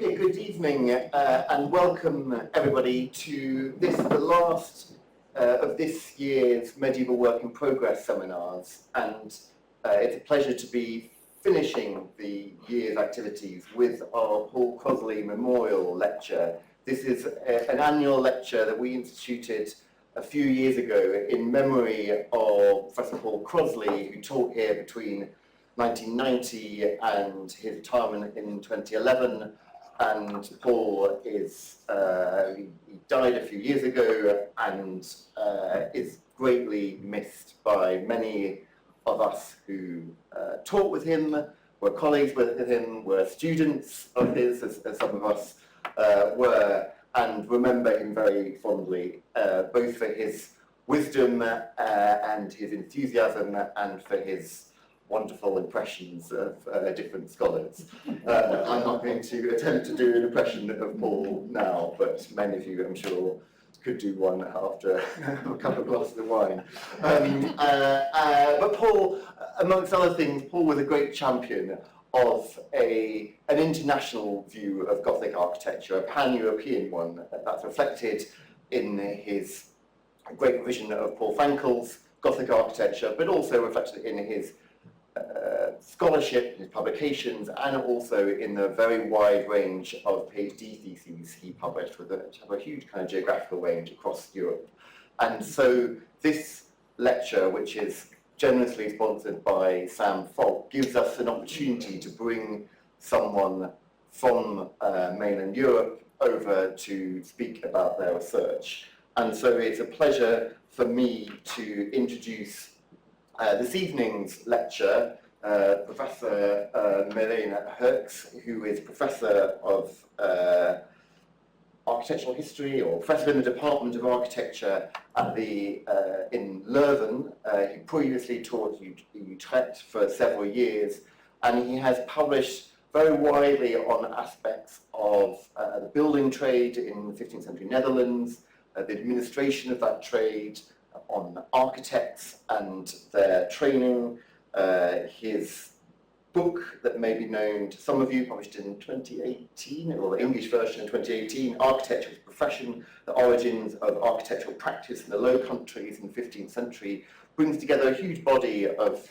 Okay, good evening and welcome everybody to the last of this year's Medieval Work in Progress seminars, and it's a pleasure to be finishing the year's activities with our Paul Crosley Memorial Lecture. This is an annual lecture that we instituted a few years ago in memory of Professor Paul Crosley, who taught here between 1990 and his retirement in 2011. And Paul is, he died a few years ago and is greatly missed by many of us who taught with him, were colleagues with him, were students of his, as some of us were, and remember him very fondly, both for his wisdom and his enthusiasm and for his wonderful impressions of different scholars. I'm not going to attempt to do an impression of Paul now, but many of you, I'm sure, could do one after a couple of glasses of wine. But Paul, amongst other things, Paul was a great champion of an international view of Gothic architecture, a pan-European one that's reflected in his great vision of Paul Frankel's Gothic architecture, but also reflected in his scholarship, his publications, and also in the very wide range of PhD theses he published, with a huge kind of geographical range across Europe. And so this lecture, which is generously sponsored by Sam Falk, gives us an opportunity to bring someone from mainland Europe over to speak about their research. And so it's a pleasure for me to introduce this evening's lecture, Professor Milena Herx, who is Professor of Architectural History, or Professor in the Department of Architecture at in Leuven. He previously taught Utrecht for several years, and he has published very widely on aspects of the building trade in the 15th century Netherlands, the administration of that trade, on architects and their training. His book that may be known to some of you, published in 2018, or the English version in 2018, Architecture as a Profession, The Origins of Architectural Practice in the Low Countries in the 15th Century, brings together a huge body of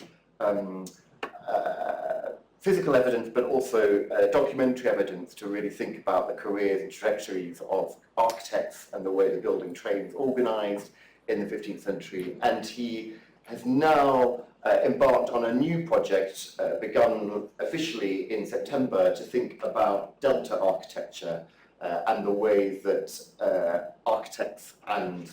physical evidence, but also documentary evidence to really think about the careers and trajectories of architects and the way the building trade is organised in the 15th century. And he has now embarked on a new project, begun officially in September, to think about Delta architecture and the ways that architects and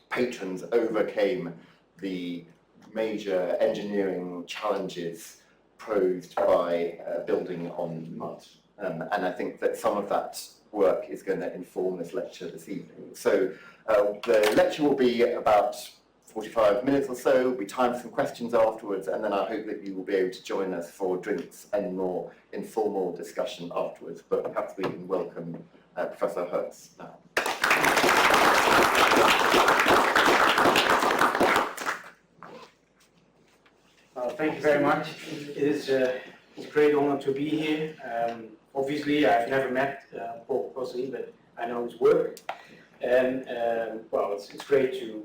patrons overcame the major engineering challenges posed by building on mud. And I think that some of that work is going to inform this lecture this evening. So the lecture will be about 45 minutes or so. There will be time for some questions afterwards, and then I hope that you will be able to join us for drinks and more informal discussion afterwards. But perhaps we can welcome Professor Herx now. Thank you very much. It is a great honor to be here. Obviously, I've never met Paul Crosley, but I know his work. And well, it's great to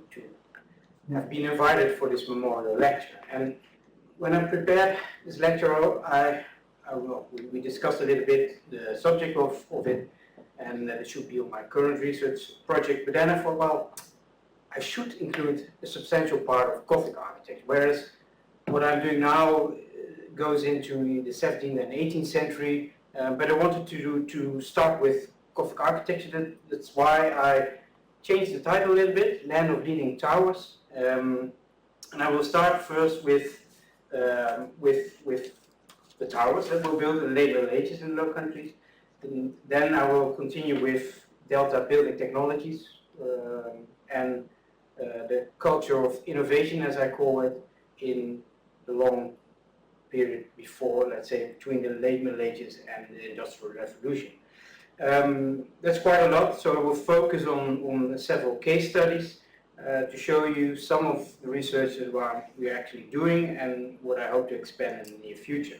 have been invited for this memorial lecture. And when I prepared this lecture, we discussed a little bit the subject of it, and that it should be on my current research project. But then I thought, well, I should include a substantial part of Gothic architecture, whereas what I'm doing now goes into the 17th and 18th century. But I wanted to start with Gothic architecture. That's why I changed the title a little bit, Land of Leaning Towers. And I will start first with the towers that were built in the late Middle Ages in the Low Countries. And then I will continue with Delta building technologies and the culture of innovation, as I call it, in the long period before, let's say, between the late Middle Ages and the Industrial Revolution. That's quite a lot, so I will focus on several case studies to show you some of the research that we're actually doing and what I hope to expand in the near future.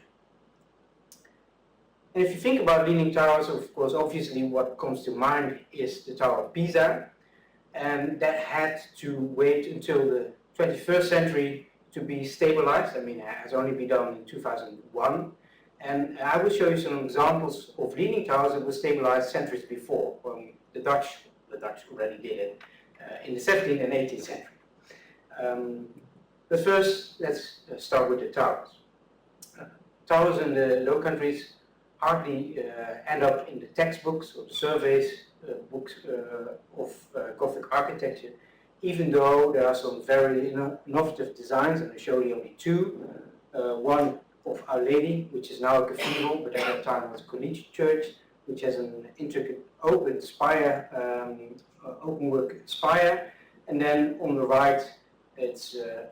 And if you think about leaning towers, of course, obviously what comes to mind is the Tower of Pisa, and that had to wait until the 21st century to be stabilized. I mean, it has only been done in 2001. And I will show you some examples of leaning towers that were stabilized centuries before, when the Dutch already did it in the 17th and 18th century. But first, let's start with the towers. Towers in the Low Countries hardly end up in the textbooks or the surveys books of Gothic architecture, even though there are some very innovative designs, and I show you only two. One of Our Lady, which is now a cathedral, but at that time was a collegiate church, which has an intricate open spire, open work spire, and then on the right it's a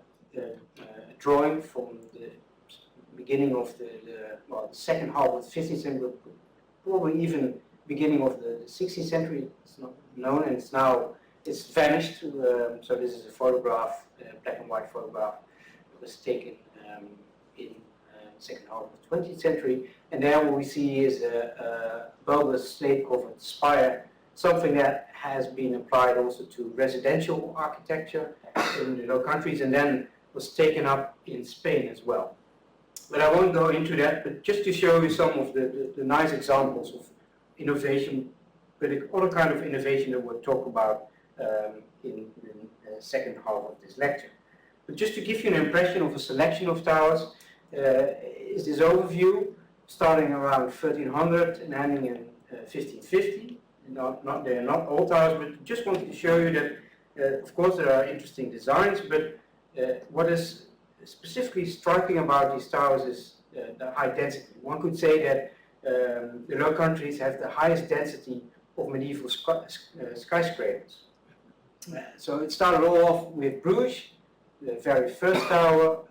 drawing from the beginning of the second half of the 15th century, probably even beginning of the 16th century. It's not known, and it's vanished. So this is a photograph, black and white photograph, that was taken in second half of the 20th century, and there what we see is a bulbous slate-covered spire, something that has been applied also to residential architecture in the Low Countries, and then was taken up in Spain as well. But I won't go into that, but just to show you some of the nice examples of innovation, but other kind of innovation that we'll talk about in the second half of this lecture. But just to give you an impression of a selection of towers, is this overview starting around 1300 and ending in 1550. They're not all towers, but just wanted to show you that, of course, there are interesting designs, but what is specifically striking about these towers is the high density. One could say that the Low Countries have the highest density of medieval skyscrapers. So it started all off with Bruges, the very first tower,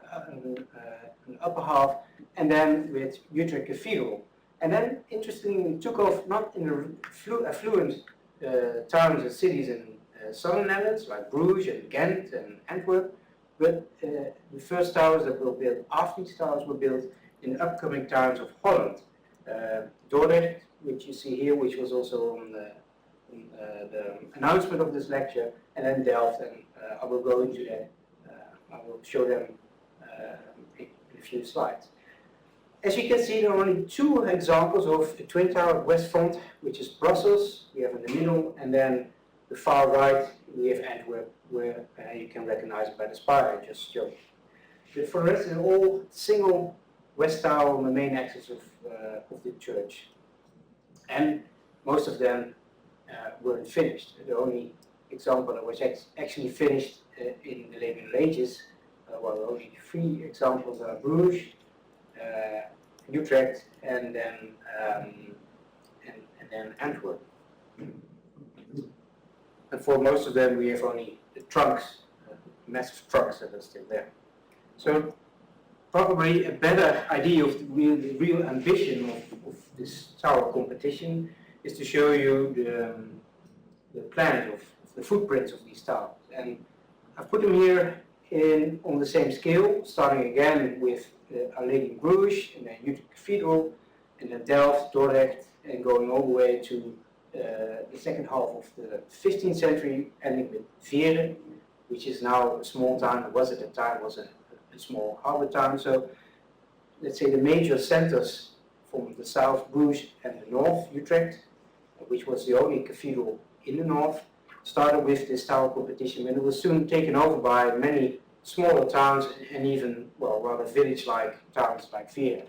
an upper half, and then with Utrecht Cathedral. And then, interestingly, it took off not in the affluent towns and cities in southern Netherlands, like Bruges and Ghent and Antwerp, but the first towers that were built after these towers were built in the upcoming towns of Holland. Dordrecht, which you see here, which was also on the announcement of this lecture, and then Delft, and I will go into that. I will show them in a few slides. As you can see, there are only two examples of a twin tower at West Front, which is Brussels, we have in the middle, and then the far right, we have Antwerp, where you can recognize it by the spire I just showed. But for the rest, they're all single west tower on the main axis of the church. And most of them weren't finished. The only example that was actually finished in the late Middle Ages, well, only three examples are Bruges, Utrecht, and then Antwerp. And for most of them, we have only the trunks, massive trunks that are still there. So probably a better idea of the real ambition of this tower competition is to show you the plans of the footprints of these towers. And I've put them here on the same scale, starting again with Our Lady in Bruges, and then Utrecht Cathedral, and then Delft, Dordrecht, and going all the way to the second half of the 15th century, ending with Veere, which is now a small town. It was at the time was a small harbour town. So let's say the major centers from the south, Bruges, and the north, Utrecht, which was the only cathedral in the north, started with this tower competition, and it was soon taken over by many smaller towns and even, well, rather village-like towns like Veere.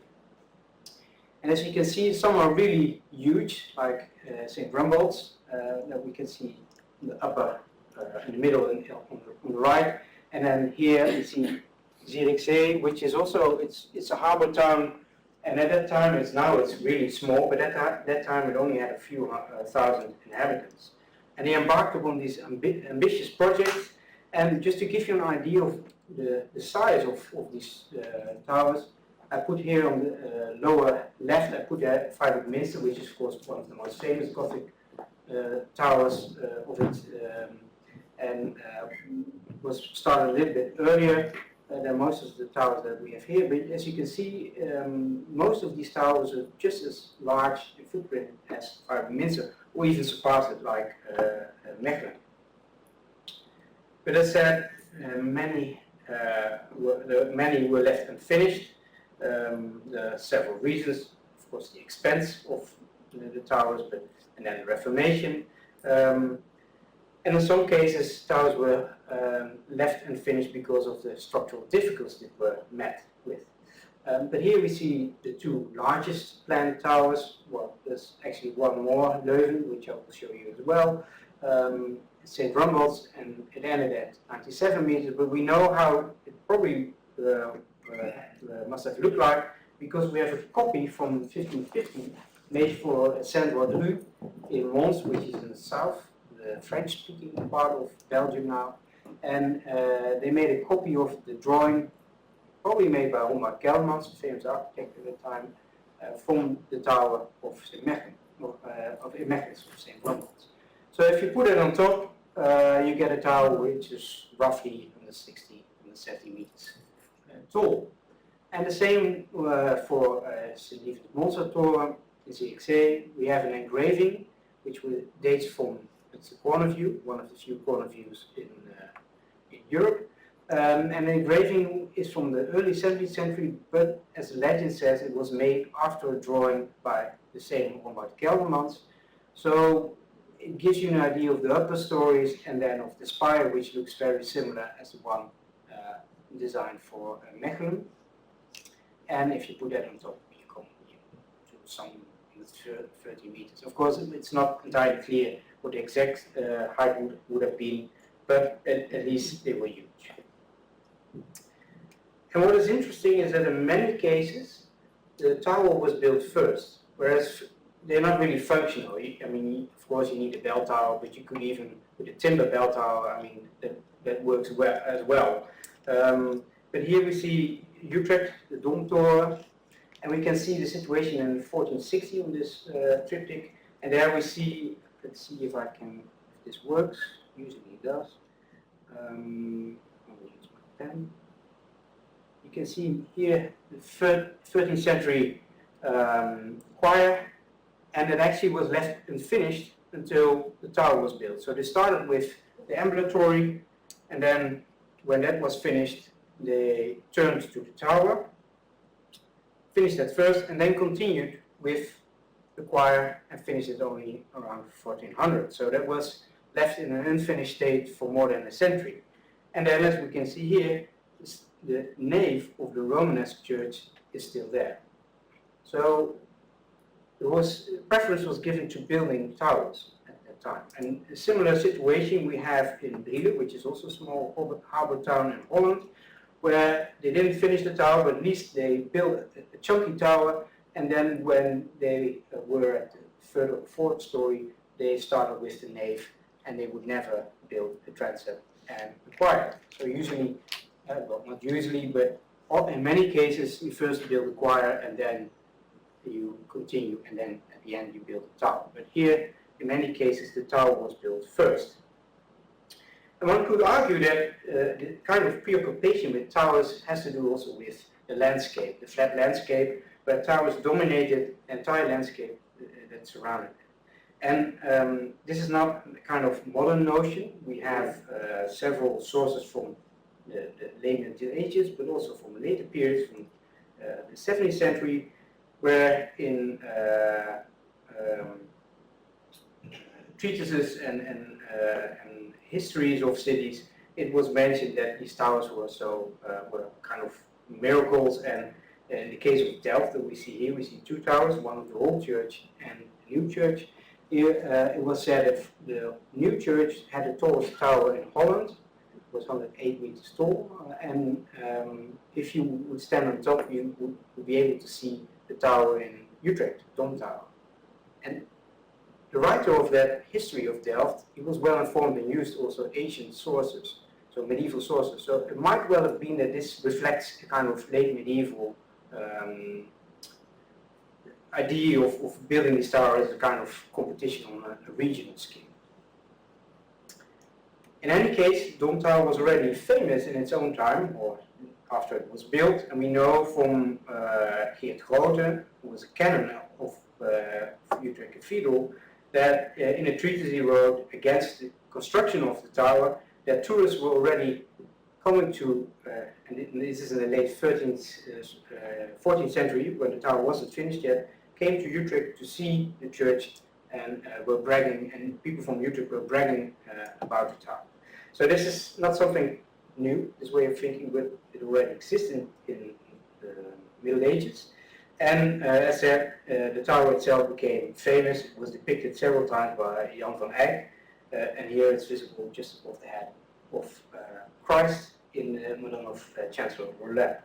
And as you can see, some are really huge, like St. Rumbold's, that we can see in the upper, in the middle, and on the right. And then here we see Zierikzee, which is also, it's a harbour town, and at that time, it's really small, but at that time it only had a few thousand inhabitants. And they embarked upon these ambitious projects, and just to give you an idea of the size of these towers, I put here on the lower left, I put Freiburg Minster, which is of course one of the most famous Gothic towers of it, and was started a little bit earlier. than most of the towers that we have here, but as you can see, most of these towers are just as large in footprint as Minster, or even surpass it, like Mechelen. But as said, many were left unfinished. There are several reasons. Of course, the expense of the towers, and then the Reformation. And in some cases, towers were left unfinished because of the structural difficulties that were met with. But here we see the two largest planned towers. Well, there's actually one more, Leuven, which I will show you as well. St. Rumbold's, and it ended at 97 meters, but we know how it probably must have looked like, because we have a copy from 1550 made for Saint-Rodru in Mons, which is in the south, the French-speaking part of Belgium now, and they made a copy of the drawing, probably made by Omar Keldermans, a famous architect at the time, from the tower of St. Mechelen, of St. Rumbold's. So if you put it on top, you get a tower which is roughly 160, 170 meters tall. And the same for St. Monster Tower in CXA. We have an engraving which dates from, it's a corner view, one of the few corner views in Europe. And the engraving is from the early 17th century, but as the legend says, it was made after a drawing by the same Omar Keldermans. So it gives you an idea of the upper stories and then of the spire, which looks very similar as the one designed for Mechelen. And if you put that on top, you come to some 30 meters. Of course, it's not entirely clear what the exact height would have been, but at least they were huge. And what is interesting is that in many cases, the tower was built first, whereas they're not really functional. I mean, of course, you need a bell tower, but you could even, with a timber bell tower, I mean, that works well as well. But here we see Utrecht, the Domtoren, and we can see the situation in 1460 on this triptych. And there we see, let's see if this works. Usually it does. I will use my pen. You can see here the 13th century choir, and it actually was left unfinished until the tower was built. So they started with the ambulatory, and then when that was finished, they turned to the tower, finished that first, and then continued with the choir and finished it only around 1400. So that was left in an unfinished state for more than a century. And then, as we can see here, the nave of the Romanesque church is still there. So preference was given to building towers at that time. And a similar situation we have in Brielle, which is also a small harbour town in Holland, where they didn't finish the tower, but at least they built a chunky tower, and then when they were at the third or fourth story, they started with the nave, and they would never build a transept and a choir. So usually, well, not usually, but in many cases, you first build the choir, and then you continue, and then at the end you build the tower. But here, in many cases, the tower was built first. And one could argue that the kind of preoccupation with towers has to do also with the landscape, the flat landscape, where towers dominated the entire landscape that surrounded it. And this is not a kind of modern notion. We have several sources from the late Middle Ages, but also from later periods, from the 17th century, where in treatises and histories of cities, it was mentioned that these towers were kind of miracles. And in the case of Delft that we see here, we see two towers, one of the old church and the new church. Here it was said that the new church had the tallest tower in Holland. It was 108 meters tall, and if you would stand on top, you would be able to see the tower in Utrecht, Dom Tower. And the writer of that history of Delft, he was well informed and used also ancient sources, so medieval sources. So it might well have been that this reflects a kind of late medieval idea of building this tower as a kind of competition on a regional scale. In any case, Dom Tower was already famous in its own time, or after it was built. And we know from Geert Grote, who was a canon of Utrecht Cathedral, that in a treatise he wrote against the construction of the tower, that tourists were already coming to, and this is in the late 14th century, when the tower wasn't finished yet, came to Utrecht to see the church and were bragging, and people from Utrecht were bragging about the tower. So this is not something new, this way of thinking, but it already existed in the Middle Ages. And as said, the tower itself became famous. It was depicted several times by Jan van Eyck, and here it's visible just above the head of Christ in the Madonna of Chancellor Roulette.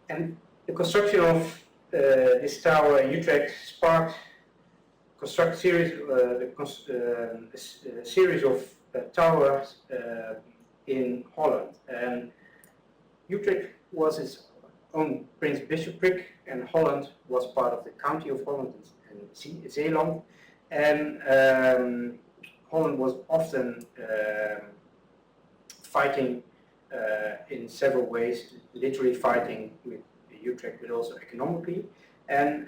And the construction of this tower in Utrecht sparked a series of towers in Holland. And Utrecht was its own Prince Bishopric, and Holland was part of the county of Holland and Zeeland. And Holland was often fighting in several ways, literally fighting with Utrecht, but also economically. And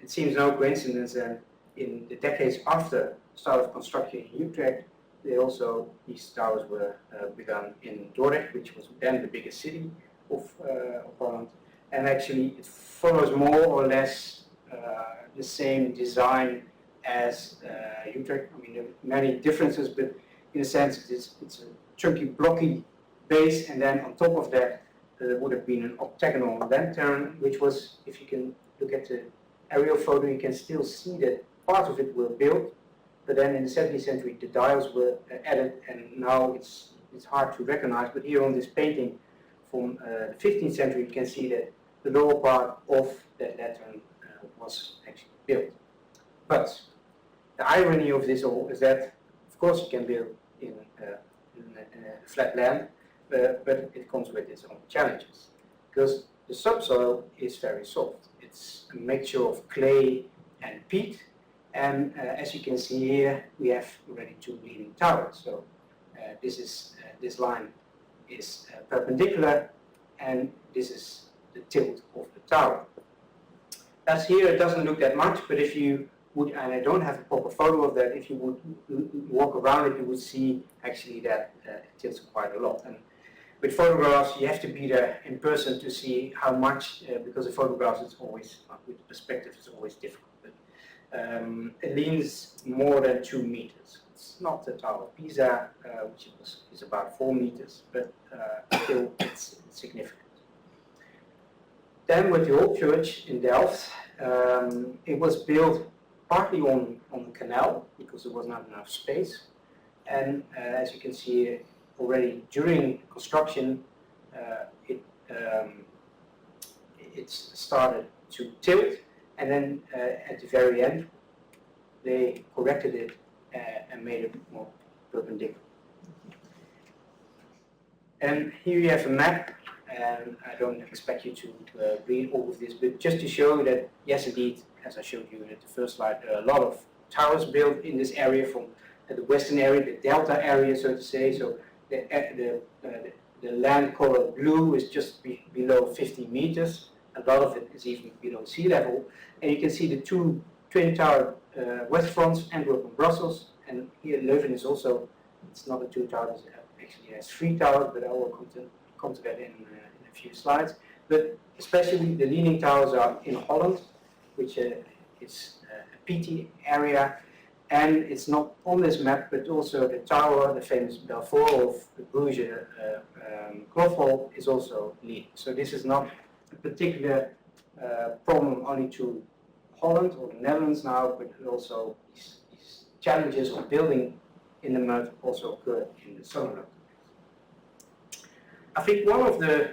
it seems no coincidence that in the decades after the start of construction in Utrecht, these towers were begun in Dordrecht, which was then the biggest city of Holland. And actually it follows more or less the same design as Utrecht. I mean, there are many differences, but in a sense it's a chunky, blocky base, and then on top of that there would have been an octagonal lantern, which was, if you can look at the aerial photo, you can still see that parts of it were built, but then in the 17th century the dials were added, and now it's hard to recognize. But here on this painting from the 15th century, you can see that the lower part of that lantern was actually built. But the irony of this all is that, of course, you can build in flat land, but it comes with its own challenges, because the subsoil is very soft. It's a mixture of clay and peat, and as you can see here, we have already two leaning towers. So this line is perpendicular, and this is the tilt of the tower. As here, it doesn't look that much, but if you would, and I don't have a proper photo of that, if you would walk around it, you would see actually that it tilts quite a lot. And with photographs, you have to be there in person to see how much, because the photographs is always, with perspective, is always difficult. But it leans more than 2 meters. It's not the Tower of Pisa, which is about 4 meters, but still it's significant. Then with the old church in Delft, it was built partly on the canal, because there was not enough space. And as you can see, already during construction, it started to tilt, and then at the very end, they corrected it and made it more perpendicular. And here you have a map, and I don't expect you to read all of this, but just to show you that, yes, indeed, as I showed you at the first slide, there are a lot of towers built in this area, from the western area, the delta area, so to say. So the land color blue is just below 50 meters. A lot of it is even below sea level. And you can see the two twin tower west fronts, Antwerp and Brussels. And here Leuven is also, it's not a 2 towers, it actually has 3 towers, but I will come to that in a few slides. But especially the leaning towers are in Holland, which is a peaty area. And it's not on this map, but also the tower, the famous Belfort of the Bruges cloth is also leaning. So this is not a particular problem only to Holland or the Netherlands now, but also these challenges of building in the mud also occur in the southern. I think one of the,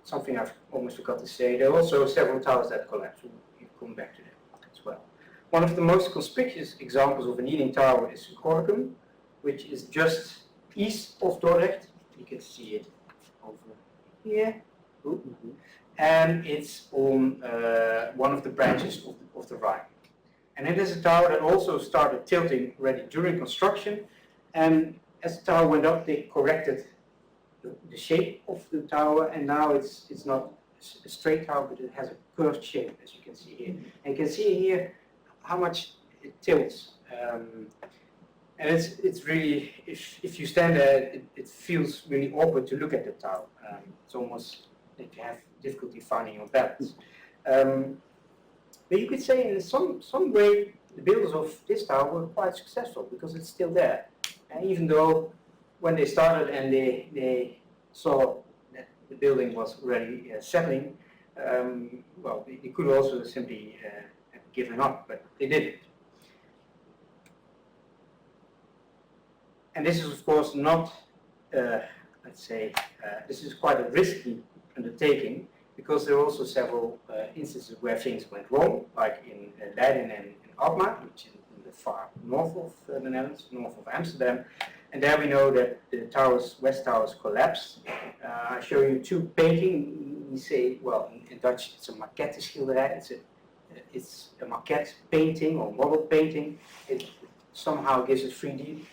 something I've almost forgot to say, there are also several towers that collapsed. We'll come back to that as well. One of the most conspicuous examples of a leaning tower is Gorkum, which is just east of Dordrecht. You can see it over here. And it's on one of the branches of the Rhine. And it is a tower that also started tilting already during construction. And as the tower went up, they corrected the shape of the tower, and now it's not a straight tower, but it has a curved shape, as you can see here. And you can see here how much it tilts. And it's really, if you stand there, it feels really awkward to look at the tower. It's almost that you have difficulty finding your balance. But you could say in some way the builders of this tower were quite successful because it's still there. And even though when they started and they saw that the building was already settling, well, they could also simply have given up, but they didn't. And this is of course not, let's say, this is quite a risky undertaking because there are also several instances where things went wrong, like in Leiden and in Alkmaar, which is in the far north of the Netherlands, north of Amsterdam. And there we know that the towers, west towers collapsed. I show you two paintings. We say, well, in Dutch it's a maquette schilderij. It's a maquette painting or model painting. It somehow gives a 3D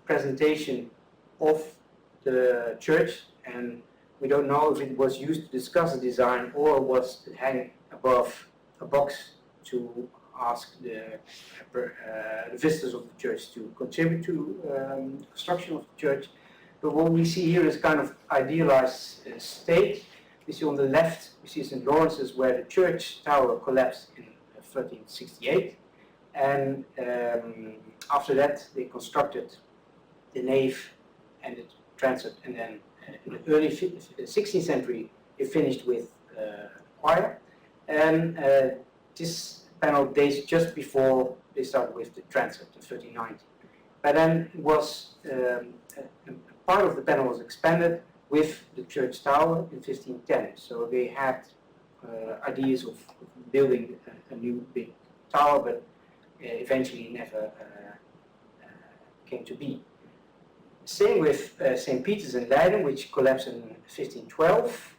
presentation of the church, and we don't know if it was used to discuss the design or was hanging above a box to ask the visitors of the church to contribute to the construction of the church. But what we see here is kind of idealized state. We see on the left, we see St. Lawrence's, where the church tower collapsed in 1368. And after that, they constructed the nave and the transept, and then in the early 16th century, they finished with choir. And this panel dates just before they started with the transept in 1390. But then it was part of the panel was expanded with the church tower in 1510. So they had ideas of building a new big tower, but eventually never came to be. Same with St. Peter's in Leiden, which collapsed in 1512.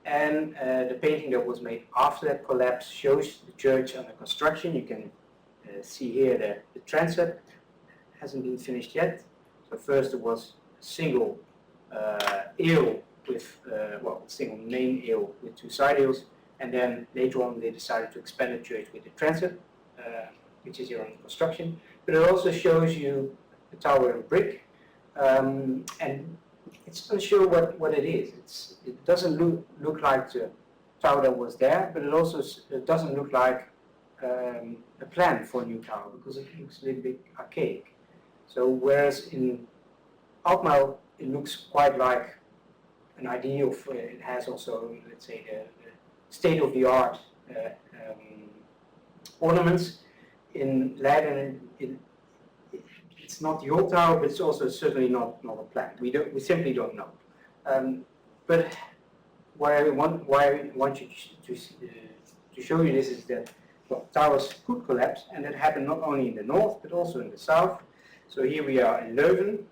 And the painting that was made after that collapse shows the church under construction. You can see here the transept hasn't been finished yet. So first there was a single aisle with, well, a single main aisle with two side aisles. And then later on they decided to expand the church with the transept, which is here under construction. But it also shows you the tower in brick. And it's unsure what it is. It doesn't look like the tower that was there, but it doesn't look like a plan for a new tower because it looks a little bit archaic. So whereas in Alkmaar it looks quite like an idea of, it has also, let's say, the state-of-the-art ornaments. In Leiden it's not the old tower, but it's also certainly not a plan. We simply don't know. But why I want you to show you this is that, well, towers could collapse, and that happened not only in the north but also in the south. So here we are in Leuven,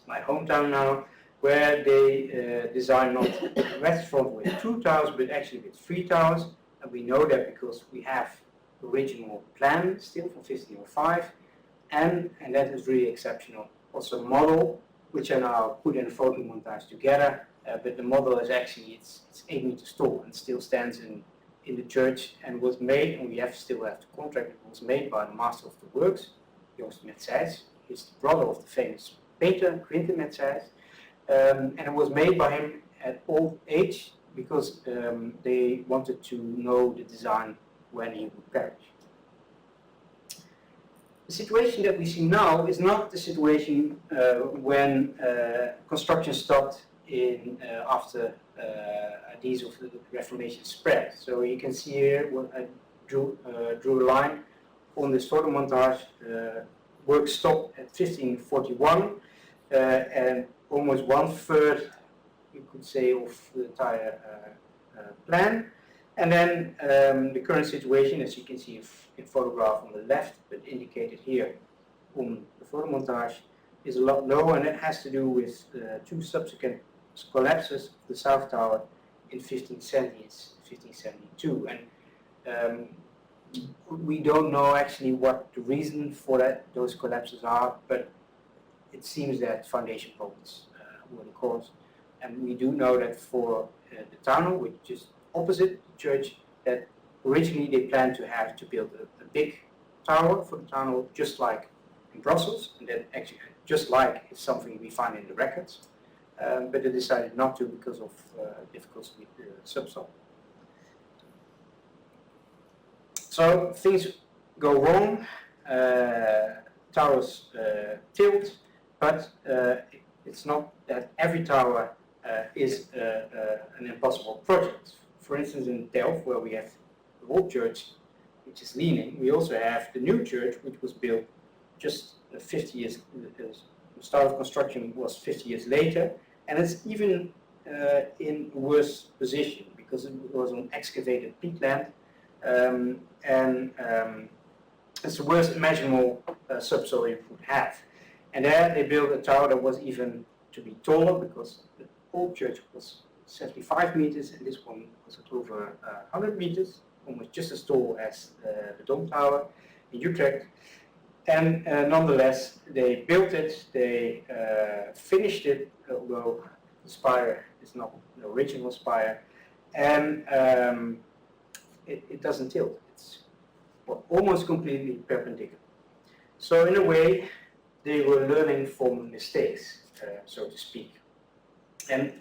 my hometown now, where they designed not the west front with 2 towers, but actually with 3 towers. And we know that because we have the original plan still from 1505. And that is really exceptional. Also model, which are now put in photo montage together, but the model is actually, it's 8 meters tall and still stands in the church and was made, and we still have the contract, it was made by the master of the works, Joost Metseis. He's the brother of the famous painter, Quinten Metseis. And it was made by him at old age because they wanted to know the design when he would perish. The situation that we see now is not the situation when construction stopped after ideas of the Reformation spread. So you can see here what I drew a line on this photo montage. Work stopped at 1541, and almost 1/3, you could say, of the entire plan. And then the current situation, as you can see in photograph on the left, but indicated here on the photo montage, is a lot lower, and it has to do with 2 subsequent collapses of the South Tower in 1570 and 1572. And we don't know actually what the reason for those collapses are, but it seems that foundation problems over the course. And we do know that for the tunnel, which is opposite the church, that originally they planned to build a big tower for the tunnel, just like in Brussels, and that actually just like is something we find in the records, but they decided not to because of difficulties with the subsoil. So things go wrong, towers tilt, but it's not that every tower is an impossible project. For instance, in Delft, where we have the old church, which is leaning, we also have the new church, which was built just 50 years, the start of construction was 50 years later, and it's even in a worse position because it was on excavated peatland, and it's the worst imaginable subsoil you could have. And there they built a tower that was even to be taller because the old church was 75 meters and this one was at over 100 meters, almost just as tall as the Dom Tower in Utrecht. And nonetheless, they built it, they finished it, although the spire is not the original spire, and it doesn't tilt. It's almost completely perpendicular. So in a way, they were learning from mistakes, so to speak. And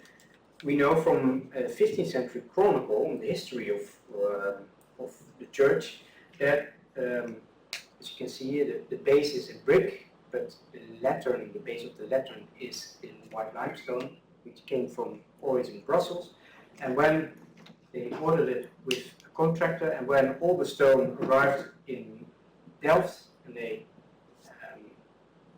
we know from 15th century chronicle on the history of the church that, as you can see here, the base is in brick, but the base of the lattern is in white limestone, which came from always in Brussels. And when they ordered it with a contractor, and when all the stone arrived in Delft, and they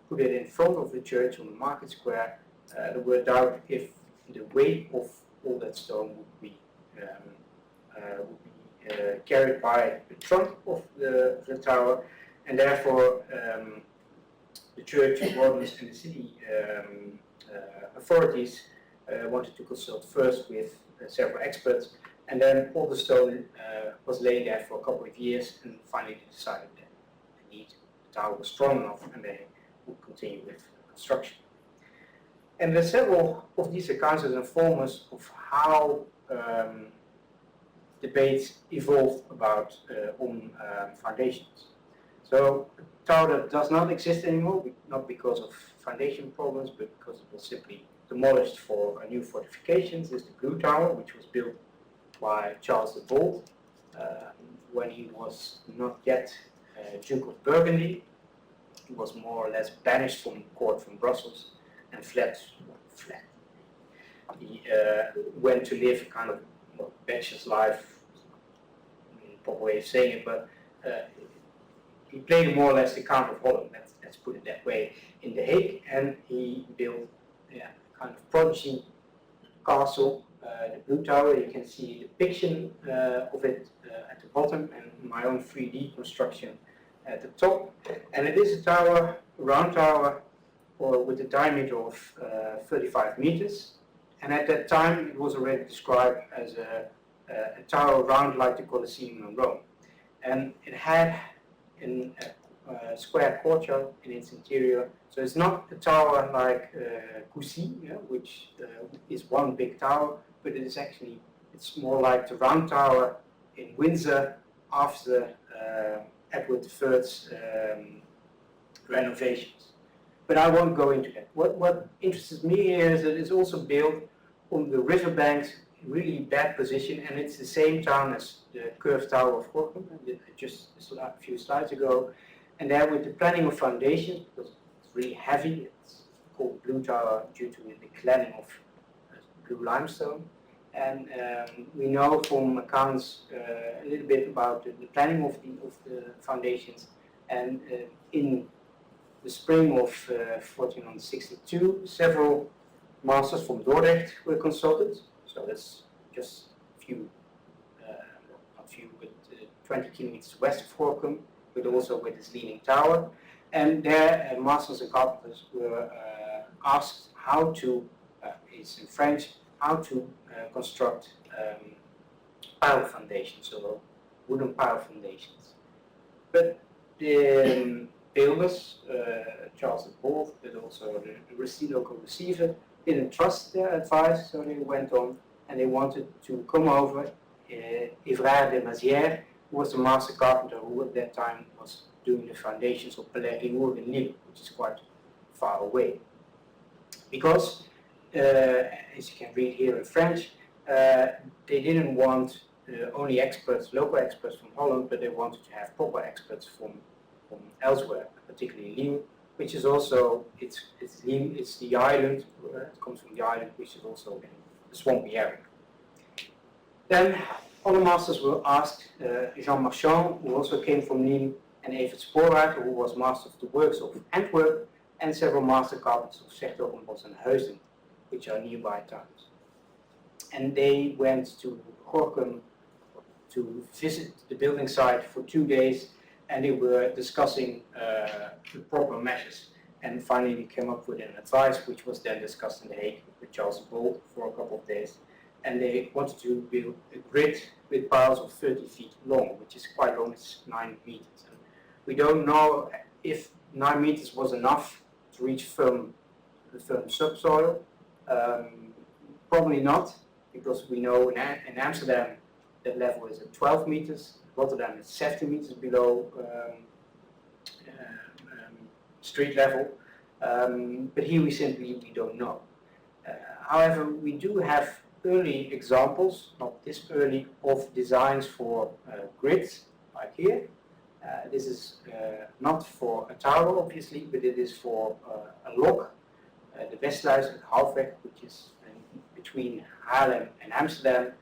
put it in front of the church on the market square, there were doubt if the weight of all that stone would be carried by the trunk of the tower, and therefore the church wardens and the city authorities wanted to consult first with several experts, and then all the stone was laying there for a couple of years, and finally they decided that the tower was strong enough and they would continue with construction. And there are several of these accounts that inform us of how debates evolved about on foundations. So a tower that does not exist anymore, not because of foundation problems, but because it was simply demolished for new fortifications, is the Blue Tower, which was built by Charles the Bold when he was not yet Duke of Burgundy. He was more or less banished from court from Brussels and fled. He went to live a kind of bachelor's life, proper way of saying it, but he played more or less the Count of Holland, let's put it that way, in The Hague, and he built a kind of prodigy castle, the Blue Tower. You can see a depiction of it at the bottom, and my own 3D construction at the top. And it is a tower, a round tower, with a diameter of 35 meters. And at that time, it was already described as a tower round like the Colosseum in Rome. And it had a square courtyard in its interior. So it's not a tower like Coucy, which is one big tower, but it is actually, it's more like the round tower in Windsor after Edward III's renovations. But I won't go into that. What interests me here is that it's also built on the riverbanks, really bad position, and it's the same town as the curved tower of Gorkum, just a few slides ago. And there with the planning of foundations, because it's really heavy, it's called Blue Tower due to the cladding of blue limestone. And we know from accounts a little bit about the planning of the foundations. And in the spring of 1462, several masters from Dordrecht were consulted. So that's just a few, not few, but 20 kilometers west of Gorkum, but also with its leaning tower. And there, masters and carpenters were asked how to, it's in French, how to construct pile foundations, so wooden pile foundations. But the builders, Charles the Bold, but also the local receiver, didn't trust their advice, so they went on and they wanted to come over. Evrard de Mazières, who was the master carpenter who at that time was doing the foundations of Palais Rigaud in Lille, which is quite far away. Because, as you can read here in French, they didn't want only experts, local experts from Holland, but they wanted to have proper experts from elsewhere, particularly Lille, which is also, it's Lille, it's the island, it comes from the island, which is also in the swampy area. Then other masters were asked, Jean Marchand, who also came from Lille, and Evert Spoorwijk, who was master of the works of Antwerp, and several master carpenters of Zertogenbos and Heusden, which are nearby towns. And they went to Gorkum to visit the building site for 2 days, and they were discussing the proper measures. And finally we came up with an advice, which was then discussed in The Hague with Charles de Gaulle for a couple of days. And they wanted to build a grid with piles of 30 feet long, which is quite long, it's 9 meters. And we don't know if 9 meters was enough to reach firm subsoil. Probably not, because we know in Amsterdam that level is at 12 meters, Rotterdam is 70 meters below street level, but here we simply don't know. However, we do have early examples, not this early, of designs for grids, like here. This is not for a tower, obviously, but it is for a lock, the Westluis Halfweg, which is between Haarlem and Amsterdam,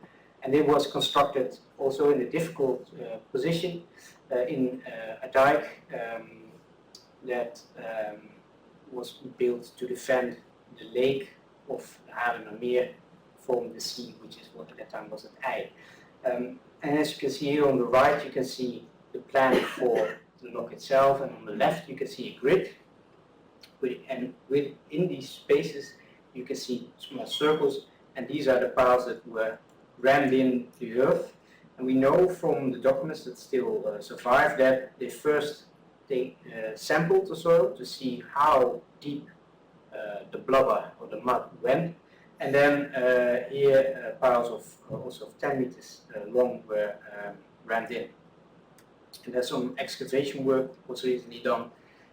and it was constructed also in a difficult position in a dike that was built to defend the lake of the Haarlemmermeer from the sea, which is what at that time was at IJ. And as you can see here on the right, you can see the plan for the lock itself, and on the left you can see a grid, and within these spaces you can see small circles, and these are the piles that were rammed in the earth. And we know from the documents that still survive that they sampled the soil to see how deep the blubber or the mud went, and then here piles of also 10 meters long were rammed in. And there's some excavation work was recently done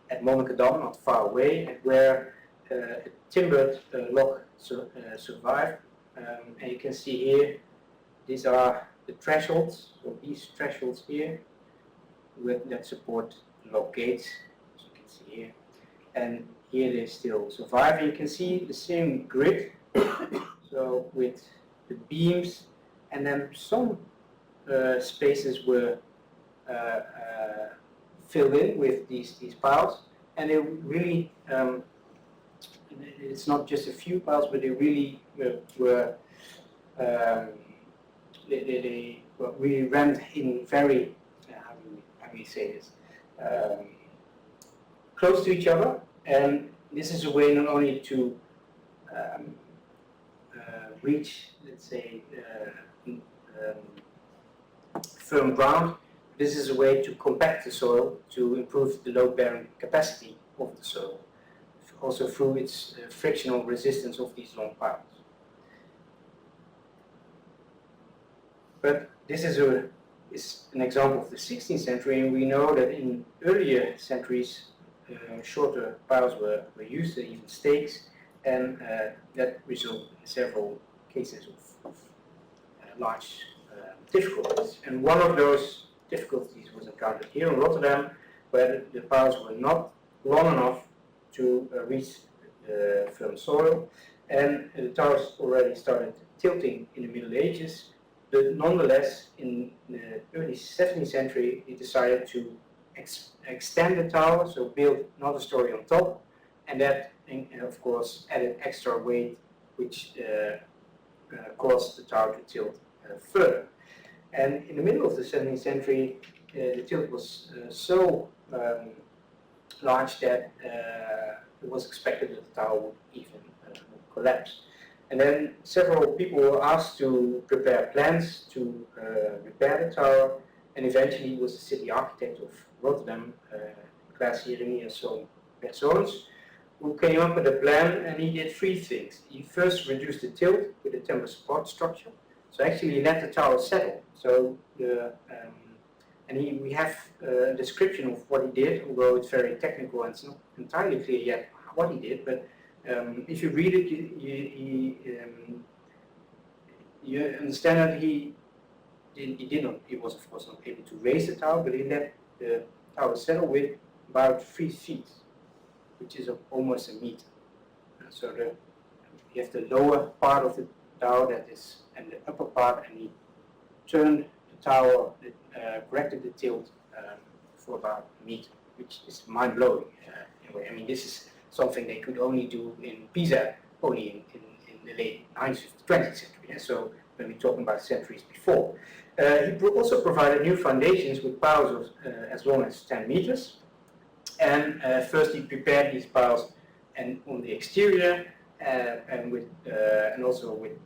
at Monnikendam, not far away, where a timbered lock survived. And you can see here, these are the thresholds, so these thresholds here that support lock gates, as you can see here. And here they still survive. And you can see the same grid, so with the beams, and then some spaces were filled in with these piles, and they really, it's not just a few piles, but they really were really rammed in very, how do we say this, close to each other. And this is a way not only to reach, let's say, firm ground. This is a way to compact the soil to improve the load-bearing capacity of the soil, also through its frictional resistance of these long piles. But this is an example of the 16th century, and we know that in earlier centuries shorter piles were used, even stakes, and that resulted in several cases of large difficulties. And one of those difficulties was encountered here in Rotterdam, where the piles were not long enough to reach firm soil, and the towers already started tilting in the Middle Ages. But nonetheless, in the early 17th century, he decided to extend the tower, so build another story on top, and that, of course, added extra weight, which caused the tower to tilt further. And in the middle of the 17th century, the tilt was so large that it was expected that the tower would even collapse. And then several people were asked to prepare plans to repair the tower, and eventually it was the city architect of Rotterdam, Klaas Jeremias Persoons, who came up with a plan, and he did three things. He first reduced the tilt with a timber support structure. So actually he let the tower settle. So we have a description of what he did, although it's very technical and it's not entirely clear yet what he did. But if you read it, you understand that he was of course not able to raise the tower, but he let the tower settle with about 3 feet, which is almost a meter. So you have the lower part of the tower and the upper part, and he turned the tower, corrected the tilt for about a meter, which is mind-blowing. Anyway, I mean, this is something they could only do in Pisa, only in the late 20th century. Yeah? So when we're talking about centuries before. He also provided new foundations with piles of as long as 10 meters. And first he prepared these piles and on the exterior and also with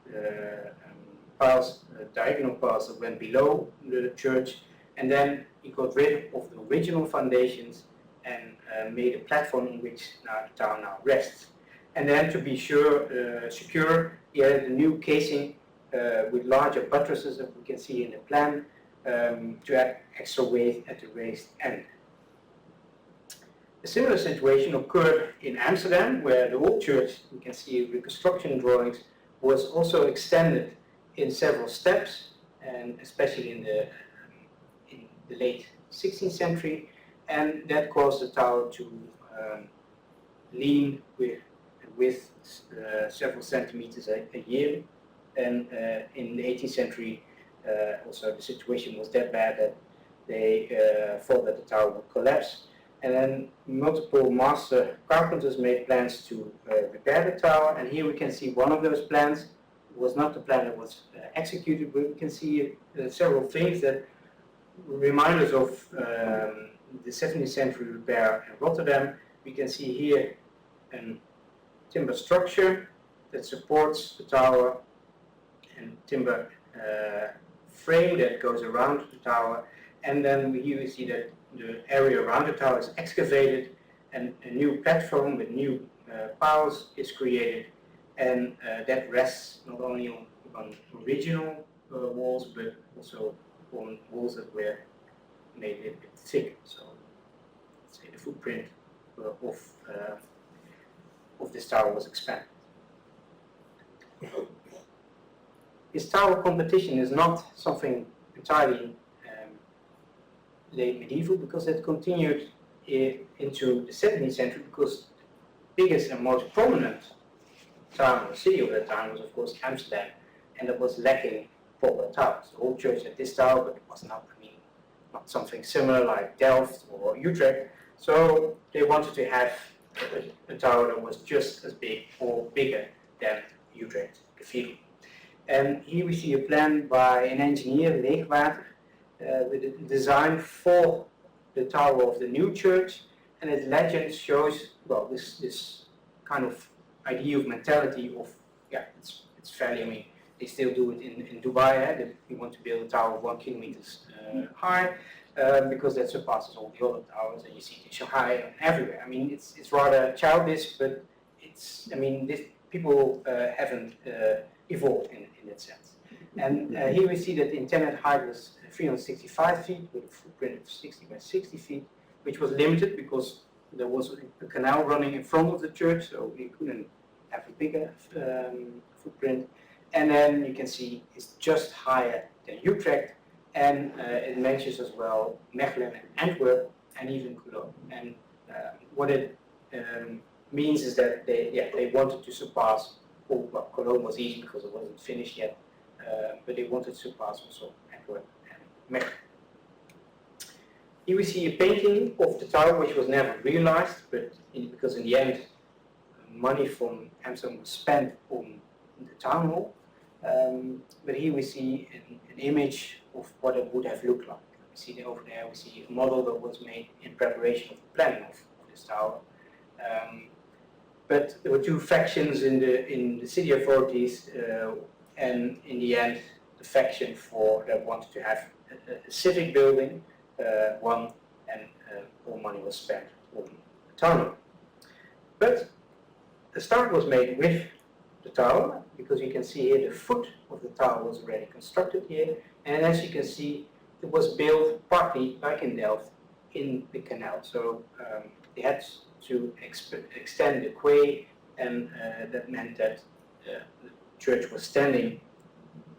piles, diagonal piles that went below the church. And then he got rid of the original foundations and made a platform on which the tower now rests. And then to be secure, he added a new casing with larger buttresses that we can see in the plan to add extra weight at the raised end. A similar situation occurred in Amsterdam, where the old church, you can see reconstruction drawings, was also extended in several steps, and especially in the late 16th century, and that caused the tower to lean with several centimeters a year. And in the 18th century, also the situation was that bad that they thought that the tower would collapse. And then multiple master carpenters made plans to repair the tower. And here we can see one of those plans. It was not the plan that was executed, but we can see several things that remind us of the 17th century repair in Rotterdam. We can see here a timber structure that supports the tower, and timber frame that goes around the tower, and then here we see that the area around the tower is excavated and a new platform with new piles is created, and that rests not only on original walls but also on walls that were made a little bit thick. So let's say the footprint of this tower was expanded. This tower competition is not something entirely late medieval, because it continued into the 17th century, because the biggest and most prominent town or city of that time was of course Amsterdam, and it was lacking proper towers. The old church had this tower, but it was not, not something similar like Delft or Utrecht, so they wanted to have a tower that was just as big or bigger than Utrecht Cathedral. And here we see a plan by an engineer, Leegwater, with a design for the tower of the new church, and its legend shows, well, this kind of idea of mentality of, yeah, it's fairly, they still do it in Dubai, that you want to build a tower 1 kilometer high, because that surpasses all the other towers, and you see it in Shanghai and everywhere. It's rather childish, but people haven't evolved in that sense. And here we see that the intended height was 365 feet with a footprint of 60 by 60 feet, which was limited because there was a canal running in front of the church, so we couldn't have a bigger footprint. And then you can see it's just higher than Utrecht, and it mentions as well Mechelen and Antwerp and even Cologne. And what it means is that they wanted to surpass, well, Cologne was easy because it wasn't finished yet, but they wanted to surpass also Antwerp and Mechelen. Here we see a painting of the tower, which was never realized, but because in the end money from Amsterdam was spent on the town hall. But here we see an image of what it would have looked like. We see over there, we see a model that was made in preparation of the planning of this tower. But there were two factions in the city authorities, and in the end, the faction that wanted to have a civic building won, and all money was spent on the town hall. But the start was made with the tower, because you can see here the foot of the tower was already constructed here, and as you can see, it was built partly, like in Delft, in the canal. So they had to extend the quay, and that meant that the church was standing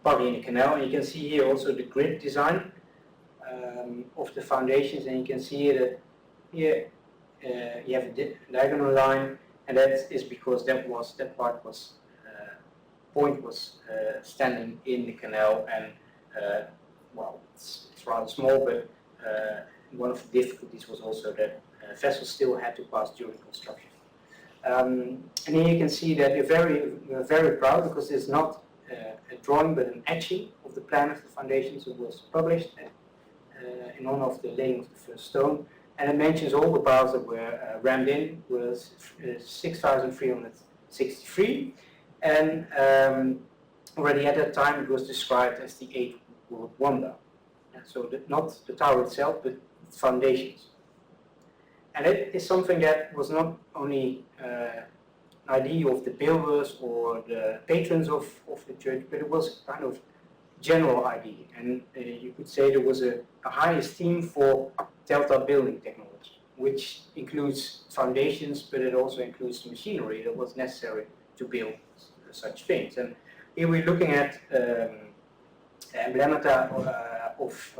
partly in the canal. And you can see here also the grid design of the foundations, and you can see here that here you have a diagonal line, and that is because that point was standing in the canal, and well, it's rather small, but one of the difficulties was also that vessels still had to pass during construction. And here you can see that we're very proud, because it's not a drawing but an etching of the plan of the foundations. It was published in honor of the laying of the first stone, and it mentions all the piles that were rammed in was 6,363, and already at that time it was described as the eighth world wonder. So not the tower itself, but its foundations. And it is something that was not only an idea of the builders or the patrons of the church, but it was kind of general idea. And you could say there was a high esteem for delta building technology, which includes foundations, but it also includes the machinery that was necessary to build such things. And here we're looking at emblemata of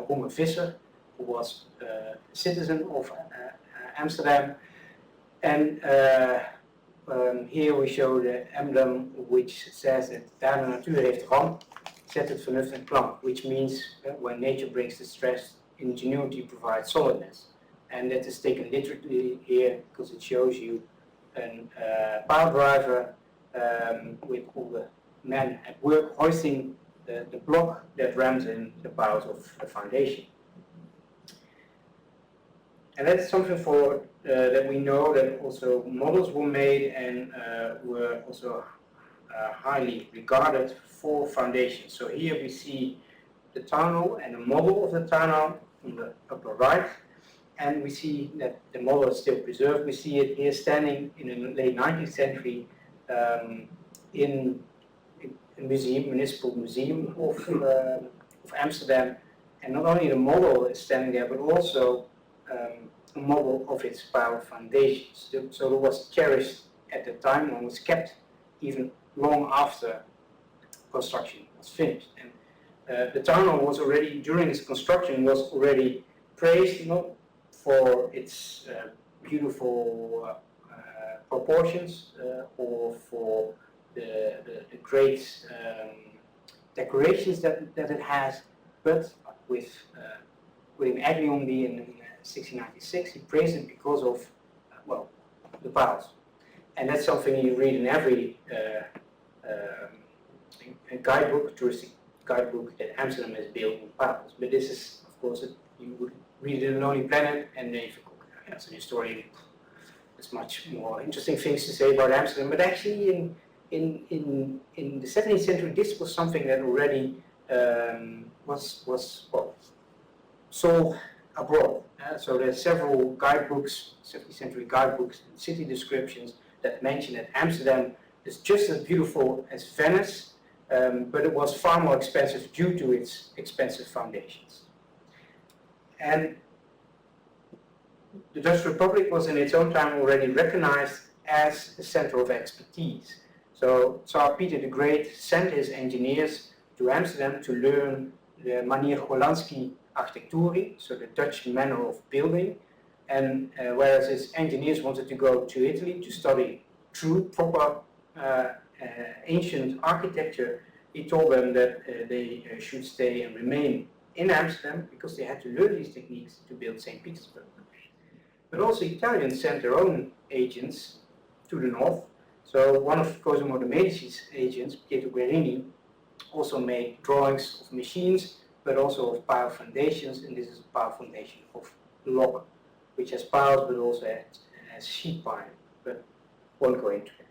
Roemer Visser, who was a citizen of Amsterdam, and here we show the emblem which says that daar de natuur heeft ramp, zet het vernuft en klank, which means when nature brings distress, ingenuity provides solidness. And that is taken literally here because it shows you a pile driver with all the men at work hoisting the block that rams in the piles of the foundation. And that's something for that we know that also models were made and were also highly regarded for foundations. So here we see the tunnel and a model of the tunnel on the upper right, and we see that the model is still preserved. We see it here standing in the late 19th century in a museum, municipal museum of Amsterdam, and not only the model is standing there, but also a model of its pile foundations. So it was cherished at the time and was kept even long after construction was finished. And the tunnel was already, during its construction, was already praised not for its beautiful proportions or for the great decorations that it has, but with William Aglionby in 1696, he praised it because of, well, the piles. And that's something you read in every guidebook, touristic guidebook, that Amsterdam is built in piles. But this is, of course, you would read it in a Lonely Planet, and if you as an historian, there's much more interesting things to say about Amsterdam. But actually, in the 17th century, this was something that already was well, sold abroad. So there are several guidebooks, 17th century guidebooks, and city descriptions that mention that Amsterdam is just as beautiful as Venice, but it was far more expensive due to its expensive foundations. And the Dutch Republic was in its own time already recognized as a center of expertise. So Tsar Peter the Great sent his engineers to Amsterdam to learn the manier Hollandski architectuur, so the Dutch manner of building. And whereas his engineers wanted to go to Italy to study true, proper, ancient architecture, he told them that they should stay and remain in Amsterdam because they had to learn these techniques to build St. Petersburg. But also Italians sent their own agents to the north. So one of Cosimo de' Medici's agents, Pietro Guerini, also made drawings of machines, but also of pile foundations, and this is a pile foundation of Lok, which has piles but also has sheet pile, but won't go into it.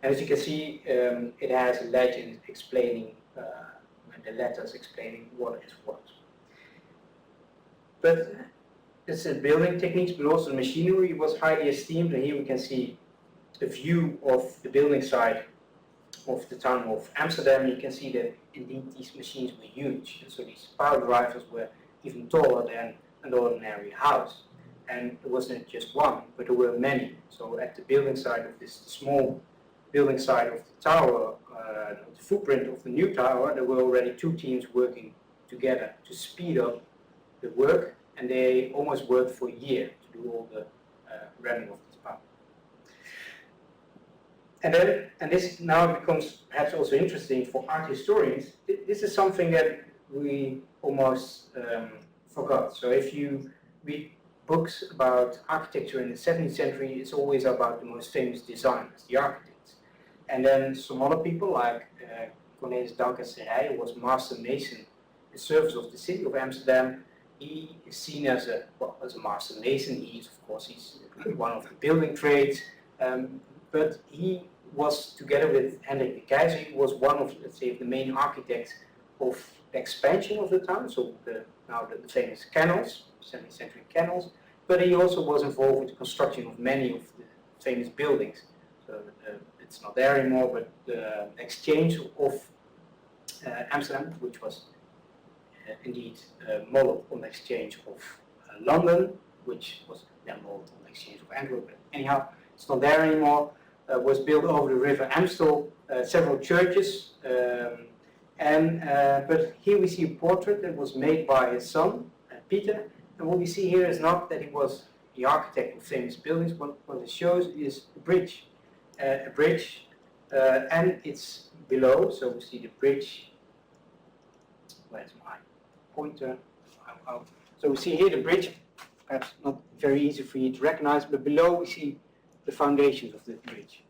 And as you can see, it has a legend explaining, the letters explaining what is what. But this is building techniques, but also the machinery was highly esteemed, and here we can see a view of the building site of the town of Amsterdam, you can see that indeed these machines were huge. And so these power drivers were even taller than an ordinary house. And there wasn't just one, but there were many. So at the building site of this small building site of the tower, the footprint of the new tower, there were already 2 teams working together to speed up the work, and they almost worked for a year to do all the running of this power. And this now becomes perhaps also interesting for art historians. This is something that we almost forgot. So if you read books about architecture in the 17th century, it's always about the most famous designers, the architects. And then some other people like Cornelis Danckerserij, who was master mason in service of the city of Amsterdam. He is seen as a master mason. He's one of the building trades, but he was, together with Hendrik de Keyser, he was one of, let's say, the main architects of the expansion of the town, so now the famous canals, 17th century canals, but he also was involved with the construction of many of the famous buildings. So it's not there anymore, but the exchange of Amsterdam, which was indeed modeled on the exchange of London, which was then modeled on the exchange of Antwerp. But anyhow, it's not there anymore. Was built over the river Amstel, several churches, but here we see a portrait that was made by his son, Peter, and what we see here is not that he was the architect of famous buildings. What it shows is a bridge, and it's below, so we see the bridge. Where's my pointer? So we see here the bridge, perhaps not very easy for you to recognize, but below we see the foundations of the bridge.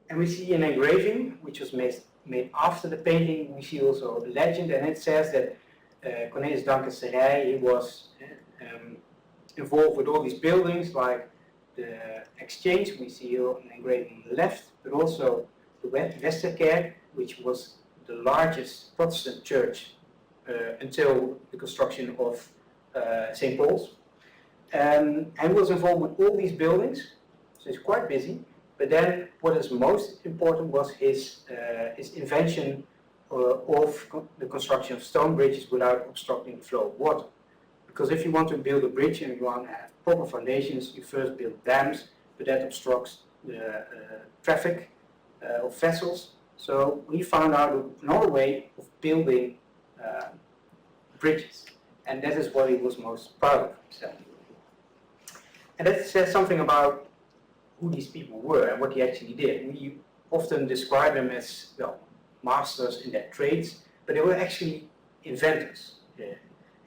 And we see an engraving which was made after the painting. We see also a legend, and it says that Cornelis Danckerserij, he was involved with all these buildings like the exchange. We see here an engraving on the left, but also the Westerkerk, which was the largest Protestant church until the construction of St. Paul's. And was involved with all these buildings, so he's quite busy. But then what is most important was his invention of the construction of stone bridges without obstructing the flow of water. Because if you want to build a bridge and you want to have proper foundations, you first build dams, but that obstructs the traffic of vessels. So we found out another way of building bridges, and that is what he was most proud of himself. And that says something about who these people were and what they actually did. We often describe them as, well, masters in their trades, but they were actually inventors.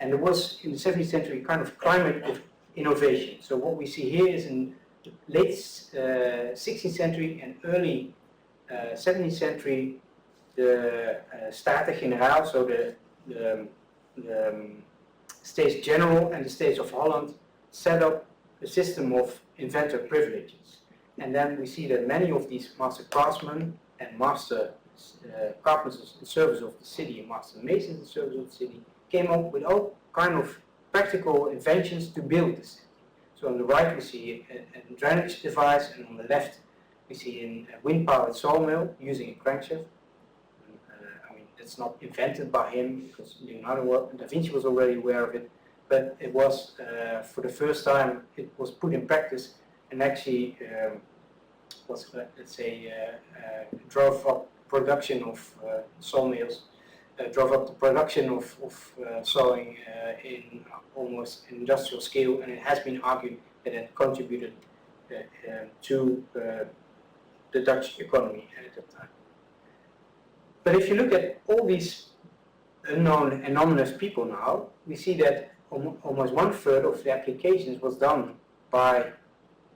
And there was, in the 17th century, kind of climate of innovation. So what we see here is in the late 16th century and early 17th century, the Staten-Generaal, so the States General and the States of Holland, set up a system of inventor privileges. And then we see that many of these master craftsmen and master carpenters in service of the city and master masons in service of the city came up with all kind of practical inventions to build the city. So on the right we see a drainage device, and on the left we see a wind-powered sawmill using a crankshaft. I mean, it's not invented by him, because Leonardo da Vinci was already aware of it, but it was, for the first time, it was put in practice, and actually was, let's say, drove up production of sawmills, drove up the production of sawing in almost industrial scale, and it has been argued that it contributed to the Dutch economy at that time. But if you look at all these unknown, anonymous people now, we see that almost 1/3 of the applications was done by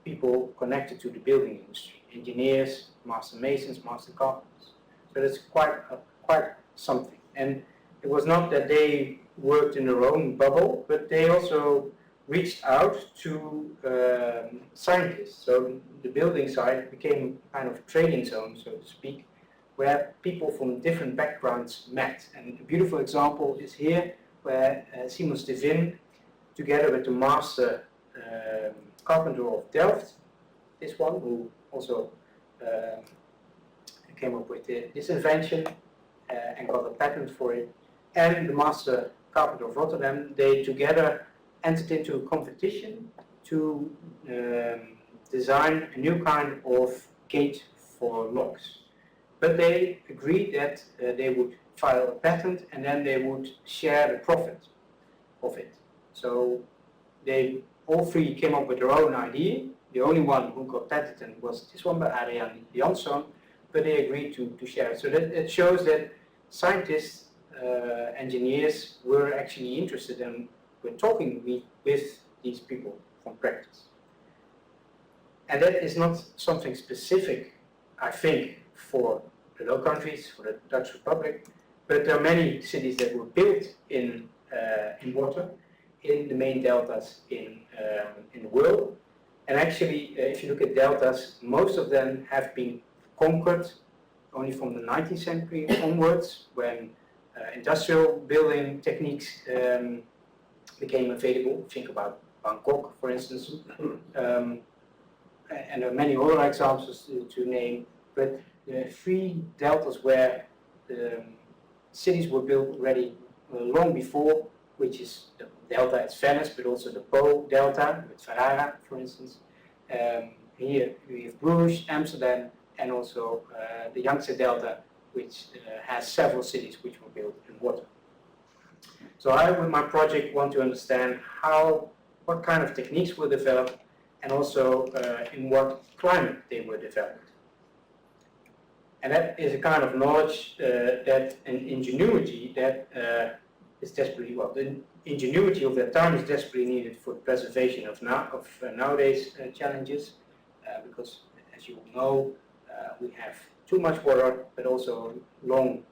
people connected to the building industry, engineers, master masons, master carpenters. So that's quite something. And it was not that they worked in their own bubble, but they also reached out to scientists. So the building site became kind of a trading zone, so to speak, where people from different backgrounds met. And a beautiful example is here, where Simons de Vin, together with the master carpenter of Delft, this one, who also came up with this invention and got a patent for it, and the master carpenter of Rotterdam, they together entered into a competition to design a new kind of gate for locks. But they agreed that they would file a patent and then they would share the profit of it. So they all three came up with their own idea. The only one who got patented was this one by Adriaan Jansson, but they agreed to share it. So that it shows that scientists, engineers were actually interested and were talking with these people from practice. And that is not something specific, I think, for the Low Countries, for the Dutch Republic, but there are many cities that were built in water, in the main deltas in the world. And actually, if you look at deltas, most of them have been conquered only from the 19th century onwards, when industrial building techniques became available. Think about Bangkok, for instance. And there are many other examples to name, but the three deltas where cities were built already long before, which is the delta at Venice, but also the Po delta with Ferrara, for instance. Here we have Bruges, Amsterdam, and also the Yangtze Delta, which has several cities which were built in water. So I, with my project, want to understand what kind of techniques were developed, and also in what climate they were developed. And that is a kind of knowledge that an ingenuity that is desperately, well, the ingenuity of that time is desperately needed for preservation of nowadays challenges, because as you all know, we have too much water, but also long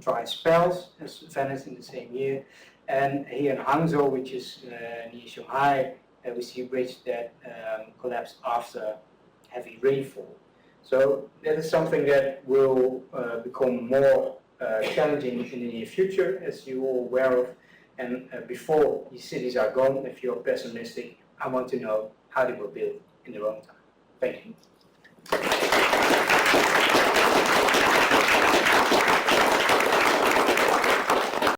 dry spells, as Venice in the same year. And here in Hangzhou, which is near Shanghai, we see a bridge that collapsed after heavy rainfall. So that is something that will become more challenging in the near future, as you're all aware of. And before these cities are gone, if you're pessimistic, I want to know how they were built in their own time. Thank you.